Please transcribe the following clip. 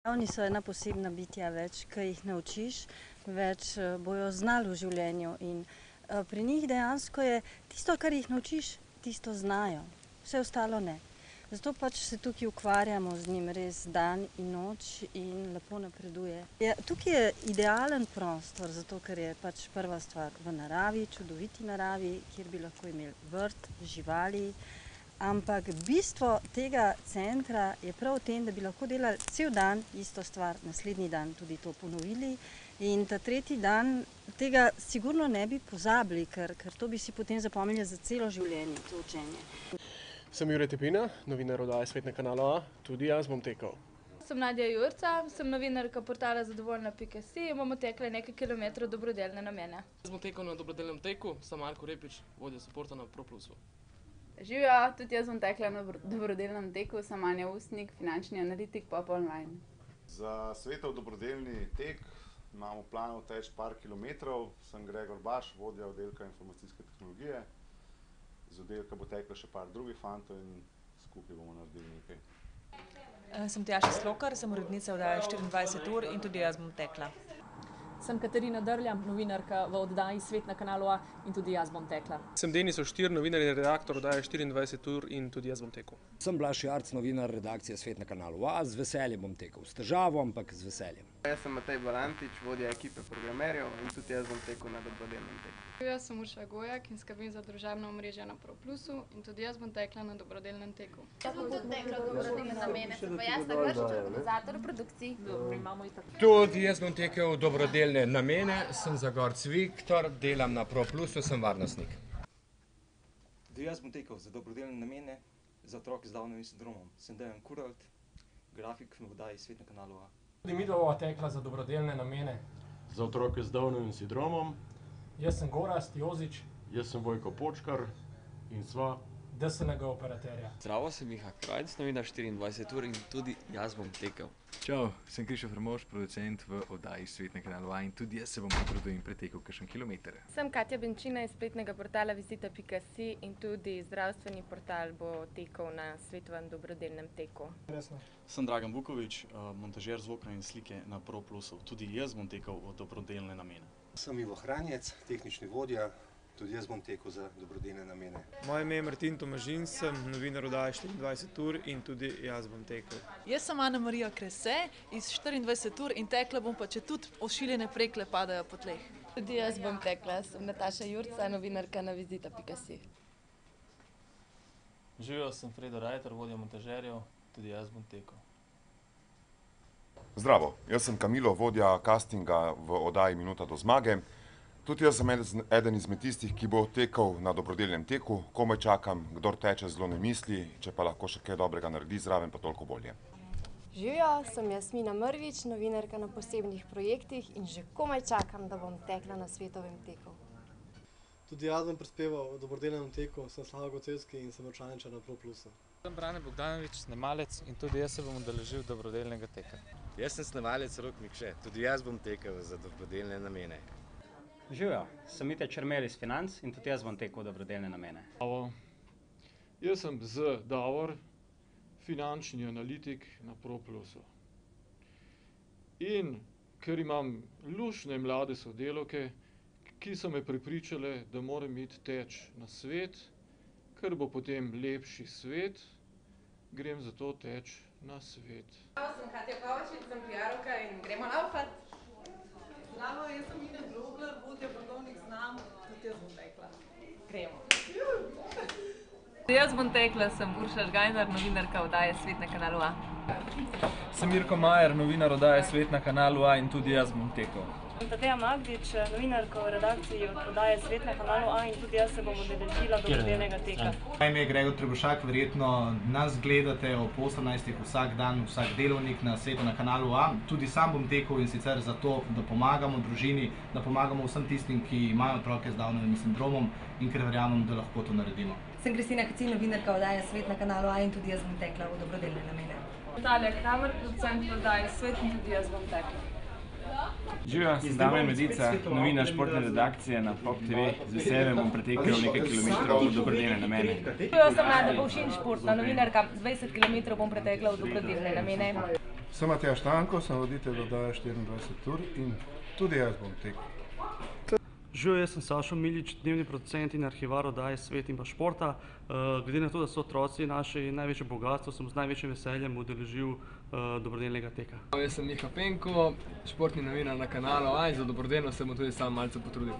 Oni so ena posebna bitja, več, ki jih naučiš, več bojo znali v življenju. In pri njih dejansko je tisto, kar jih naučiš, tisto znajo, vse ostalo ne. Zato pač se tukaj ukvarjamo z njim res dan in noč in lepo napreduje. Tukaj je idealen prostor, zato ker je pač prva stvar v naravi, čudoviti naravi, kjer bi lahko imeli vrt, živali. Ampak bistvo tega centra je prav v tem, da bi lahko delali cel dan isto stvar, naslednji dan tudi to ponovili. In ta tretji dan tega sigurno ne bi pozabili, ker to bi si potem zapomnili za celo življenje, to učenje. Sem Jure Tepina, novinar oddaje Svet na kanalu A, tudi jaz bom tekel. Sem Nadja Jurca, sem novinarka portala zadovoljna.si in bomo tekle nekaj kilometrov v dobrodelne namene. Jaz bom tekel na dobrodelnem teku, sem Marko Repič, vodja suporta na ProPlusu. Živijo, tudi jaz bom tekla na dobrodelnem teku, sem Anja Ustnik, finančni analitik Pop Online. Za Svetov dobrodelni tek imamo v planu teči par kilometrov, sem Gregor Baš, vodja oddelka informacijske tehnologije. Z oddelka bo teklo še par drugih fantov in skupaj bomo naredili nekaj. Sem Tjaša Slokar, sem urednica oddaje 24 ur in tudi jaz bom tekla. Sem Katarina Drlja, novinarka v oddaji Svet na kanalu A in tudi jaz bom tekla. Sem Denis Oštir, novinar in redaktor oddaje 24 ur in tudi jaz bom tekel. Sem Blaž Jarc, novinar redakcije Svet na kanalu A, z veseljem bom tekel. S težavo, ampak z veseljem. Jaz sem Matej Balantič, vodja ekipe programerjev in tudi jaz bom tekel na dobrodelnem teku. Jaz sem Urša Gojak in skrbim za družabno omrežje na ProPlusu in tudi jaz bom tekla na dobrodelnem teku. Jaz bom tudi tekla v dobrodelne namene, sem pa jaz Gršič, organizator produkcij. Tudi jaz bom tekel v dobrodelne namene, sem Zagorc Viktor, delam na ProPlusu, sem varnostnik. Tudi jaz bom tekel za dobrodelne namene, za otroke z Downovim sindromom. Sem Dejan Kuralt, grafik v oddaji Svet na kanalu A. Tudi mi bova tekla za dobrodelne namene. Za otroke z Downovim sindromom. Jaz sem Gorazd Jozič. Jaz sem Vojko Počkar in sva DSNG operaterja. Zdravo, sem Miha Krajc, novinar 24 ur in tudi jaz bom tekel. Čau, sem Krištofer Mož, producent v oddaji Svet na kanalu A in tudi jaz se bom potrudil in pretekel kakšen kilometer. Sem Katja Benčina iz spletnega portala Vizita.si in tudi zdravstveni portal bo tekel na svetovem dobrodelnem teku. Sem Dragan Vukovič, montažer zvoka in slike na ProPlusu. Tudi jaz bom tekel v dobrodelne namene. Sem Ivo Hranjec, tehnični vodja, tudi jaz bom tekel za dobrodelne namene. Moje ime je Martin Tomažin, sem novinar oddaje 24 ur in tudi jaz bom tekel. Jaz sem Ana Marija Krese iz 24 ur in tekla bom pa, če tudi ošiljene prekle padajo po tleh. Tudi jaz bom tekla, sem Nataša Jurca, novinarka na Vizita.si. Živijo, sem Fredo Rajter, vodja montažerjev, tudi jaz bom tekel. Zdravo, jaz sem Kamilo, vodja castinga v oddaji Minuta do zmage. Tudi jaz sem eden izmed tistih, ki bo tekel na dobrodelnem teku. Komaj čakam, kdor teče zelo ne misli, če pa lahko še kaj dobrega naredi zraven, pa toliko bolje. Živijo, sem Jasmina Mrvič, novinarka na posebnih projektih in že komaj čakam, da bom tekla na svetovem teku. Tudi jaz bom prispeval v dobrodelnem teku, sem Slava Goceljski in sem Ročaničar na ProPlusu. Sem Brane Bogdanovič, snemalec in tudi jaz se bom udeležil dobrodelnega teka. Jaz sem snemalec Rok Mikše, tudi jaz bom tekel za dobrodelne namene. Živijo, sem Mitja Čermelj iz Financ in tudi jaz bom tekel v dobrodelne namene. Jaz sem Z. Davor, finančni analitik na ProPlusu. In ker imam luštne mlade sodelavke, ki so me prepričale, da moram iti teč na svet, ker bo potem lepši svet, grem zato teč na svet. Zdravo, sem Katja Kovačič, sem PR-ovka in gremo laufat. Zdravo, jaz sem Ina Grobler, vodja blagovnih znamk, tudi jaz bom tekla. Gremo. Jaz bom tekla, sem Urša Žgajnar, novinarka oddaje Svet na kanalu A. Sem Mirko Majer, novinar oddaje Svet na kanalu A in tudi jaz bom tekel. Sem Tadeja Magdič, novinarka v redakciji oddaje Svet na kanalu A in tudi jaz se bom udeležila dobrodelnega teka. Moje ime je Gregor Trebušak, verjetno nas gledate ob 18. vsak dan, vsak delovnik na Svetu na kanalu A. Tudi sam bom tekel in sicer zato, da pomagamo družini, da pomagamo vsem tistim, ki imajo otroke z Downovim sindromom in ker verjamem, da lahko to naredimo. Sem Kristina Kacin, novinarka oddaje Svet na kanalu A in tudi jaz bom tekla v dobrodelne namene. Natalija Kramer, producent oddaje Svet in tudi jaz bom tekla. Živijo, sem Damjan Medica, novinar športne redakcije na Pop TV. Z veseljem bom pretekel nekaj kilometrov v dobrodelne namene. Živijo, sem Nada Bovšin, športna novinarka. 20 kilometrov bom pretekla v dobrodelne namene. Sem Matjaž Tanko, sem voditelj oddaje 24 ur in tudi jaz bom tekel. Živijo, jaz sem Sašo Milič, dnevni producent in arhivar oddaje Svet in pa športa. Glede na to, da so otroci naše največje bogatstvo, sem z največjim veseljem udeležil dobrodelnega teka. Jaz sem Miha Penko, športni novinar na kanalu A in za dobrodelno se bom tudi sam malce potrudil.